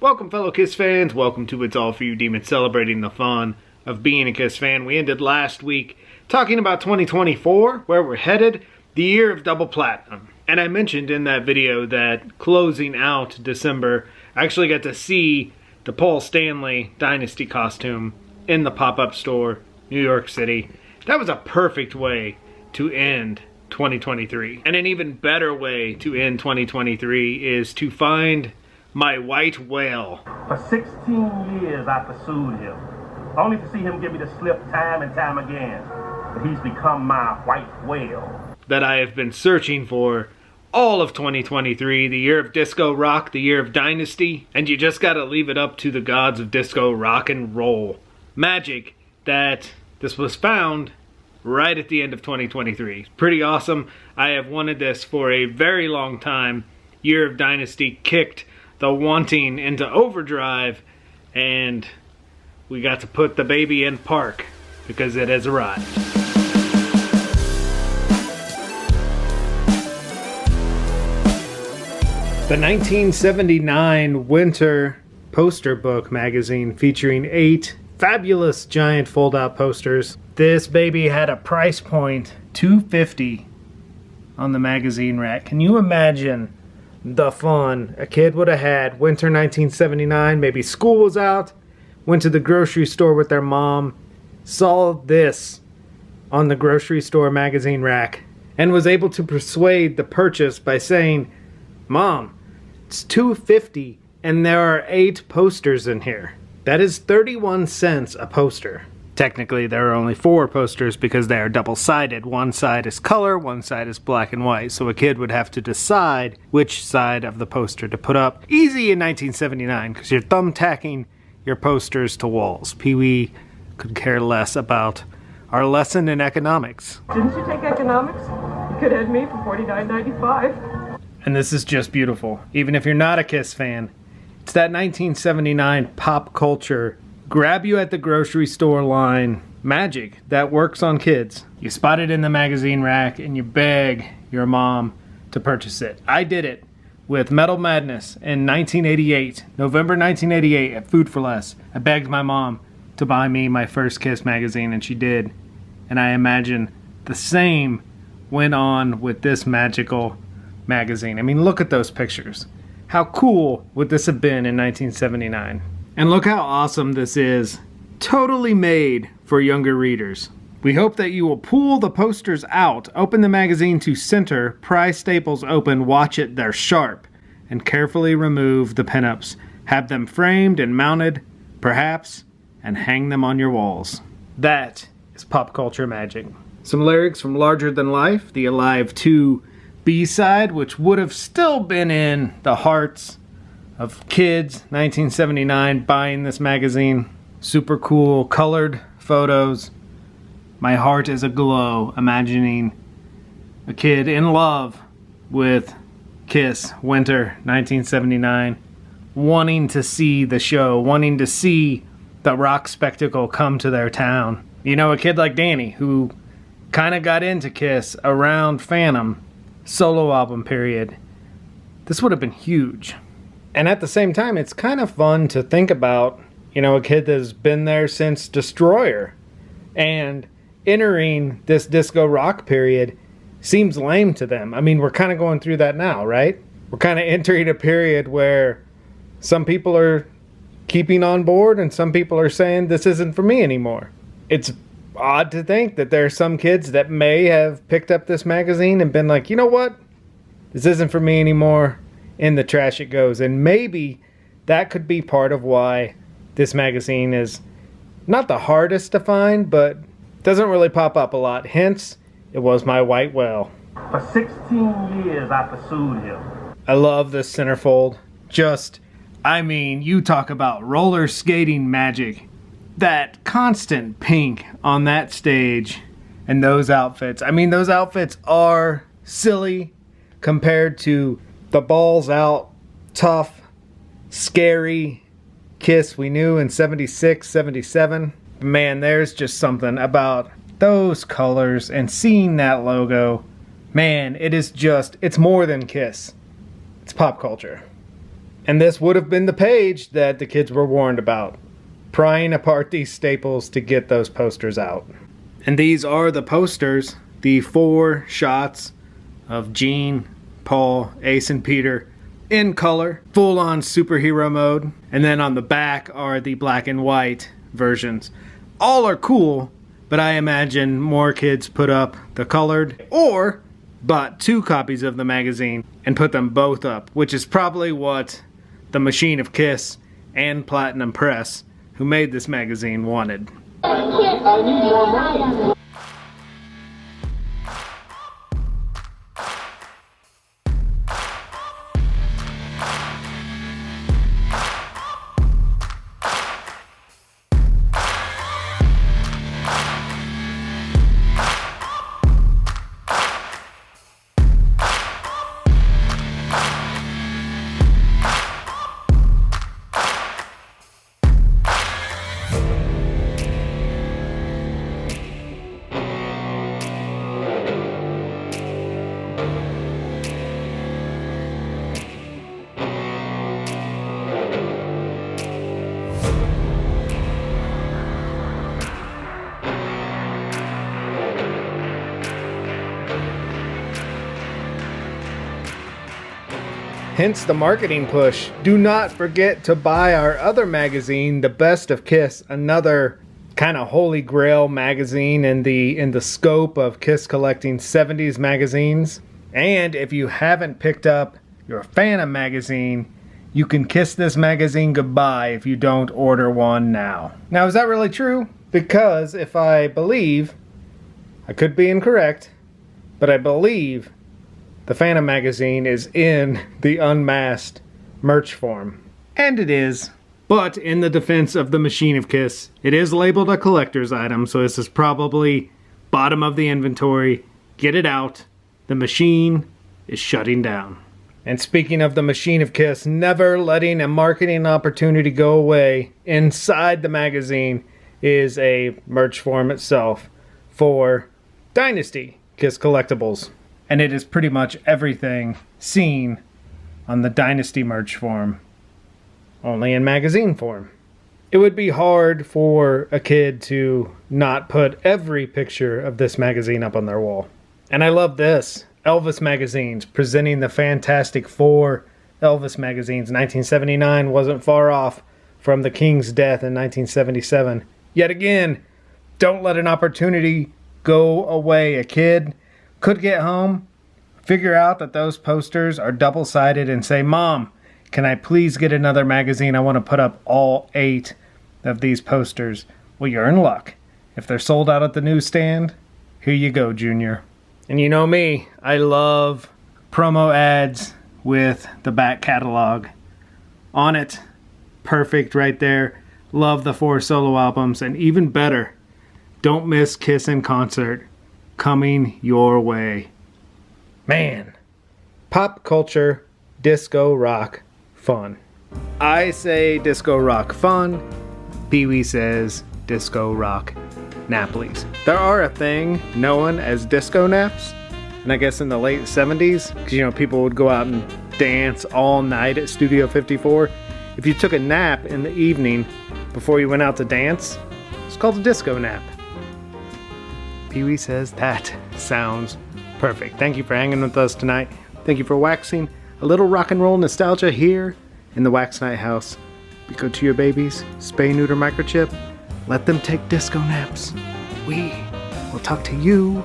Welcome, fellow Kiss fans. Welcome to It's All For You Demons, celebrating the fun of being a Kiss fan. We ended last week talking about 2024, where we're headed, the year of double platinum. And I mentioned in that video that closing out December, I actually got to see the Paul Stanley Dynasty costume in the pop-up store, New York City. That was a perfect way to end 2023. And an even better way to end 2023 is to find my white whale. For 16 years I pursued him, only to see him give me the slip time and time again. But he's become my white whale. That I have been searching for all of 2023, the year of disco rock, the year of dynasty, and you just gotta leave it up to the gods of disco rock and roll magic that this was found right at the end of 2023. Pretty awesome. I have wanted this for a very long time. Year of Dynasty kicked the wanting into overdrive, and we got to put the baby in park because it has arrived. The 1979 Winter Poster Book magazine featuring 8 fabulous giant fold-out posters. This baby had a price point, $2.50 on the magazine rack. Can you imagine the fun a kid would have had winter 1979? Maybe school was out, went to the grocery store with their mom, saw this on the grocery store magazine rack, and was able to persuade the purchase by saying, "Mom, it's $2.50 and there are 8 posters in here." That is 31 cents a poster. Technically, there are only 4 posters because they are double-sided. One side is color, one side is black and white. So a kid would have to decide which side of the poster to put up. Easy in 1979 because you're thumbtacking your posters to walls. Pee-wee could care less about our lesson in economics. Didn't you take economics? You could have had me for $49.95. And this is just beautiful. Even if you're not a Kiss fan, it's that 1979 pop culture, grab you at the grocery store line magic that works on kids. You spot it in the magazine rack and you beg your mom to purchase it. I did it with Metal Madness in 1988, November 1988 at Food for Less. I begged my mom to buy me my first Kiss magazine, and she did. And I imagine the same went on with this magical magazine. I mean, look at those pictures. How cool would this have been in 1979? And look how awesome this is. Totally made for younger readers. We hope that you will pull the posters out, open the magazine to center, pry staples open, watch it, they're sharp, and carefully remove the pinups. Have them framed and mounted, perhaps, and hang them on your walls. That is pop culture magic. Some lyrics from Larger Than Life, the Alive 2 B-side, which would have still been in the hearts of kids, 1979, buying this magazine. Super cool, colored photos. My heart is aglow, imagining a kid in love with Kiss, winter 1979, wanting to see the show, wanting to see the rock spectacle come to their town. You know, a kid like Danny, who kind of got into Kiss around Phantom, solo album period. This would have been huge. And at the same time, it's kind of fun to think about, you know, a kid that's been there since Destroyer. And entering this disco rock period seems lame to them. I mean, we're kind of going through that now, right? We're kind of entering a period where some people are keeping on board and some people are saying this isn't for me anymore. It's odd to think that there are some kids that may have picked up this magazine and been like, you know what? This isn't for me anymore. In the trash it goes. And maybe that could be part of why this magazine is not the hardest to find, but doesn't really pop up a lot. Hence, it was my white whale. For 16 years I pursued him. I love this centerfold. I mean, you talk about roller skating magic. That constant pink on that stage and those outfits. I mean, those outfits are silly compared to the balls out, tough, scary Kiss we knew in 76, 77. Man, there's just something about those colors and seeing that logo. Man, it's more than Kiss. It's pop culture. And this would have been the page that the kids were warned about, prying apart these staples to get those posters out. And these are the posters, the 4 shots of Gene, Paul, Ace, and Peter in color, full-on superhero mode. And then on the back are the black and white versions. All are cool, but I imagine more kids put up the colored or bought 2 copies of the magazine and put them both up, which is probably what the Machine of Kiss and Platinum Press, who made this magazine, wanted. I need more money. Hence the marketing push. Do not forget to buy our other magazine, The Best of Kiss, another kind of holy grail magazine in the scope of Kiss collecting 70s magazines. And if you haven't picked up your Phantom magazine, you can kiss this magazine goodbye if you don't order one now. Now, is that really true? Because if I believe, I could be incorrect, but I believe the Phantom magazine is in the unmasked merch form. And it is. But in the defense of the Machine of Kiss, it is labeled a collector's item, so this is probably bottom of the inventory. Get it out. The machine is shutting down. And speaking of the Machine of Kiss, never letting a marketing opportunity go away, inside the magazine is a merch form itself for Dynasty Kiss Collectibles. And it is pretty much everything seen on the Dynasty merch form, only in magazine form. It would be hard for a kid to not put every picture of this magazine up on their wall. And I love this. Elvis magazines, presenting the Fantastic Four Elvis magazines. 1979 wasn't far off from the King's death in 1977. Yet again, don't let an opportunity go away. A kid could get home, figure out that those posters are double-sided and say, "Mom, can I please get another magazine? I want to put up all 8 of these posters." Well, you're in luck. If they're sold out at the newsstand, here you go, Junior. And you know me, I love promo ads with the back catalog on it. Perfect right there. Love the 4 solo albums. And even better, don't miss Kiss in concert, coming your way. Man, pop culture, disco rock, fun. I say disco rock fun. Pee-wee says disco rock naplies. There are a thing known as disco naps, and I guess in the late 70s, because people would go out and dance all night at Studio 54. If you took a nap in the evening before you went out to dance, it's called a disco nap. Pee-wee says that sounds perfect. Thank you for hanging with us tonight. Thank you for waxing a little rock and roll nostalgia here in the Wax Night House. Be good to your babies. Spay, neuter, microchip. Let them take disco naps. We will talk to you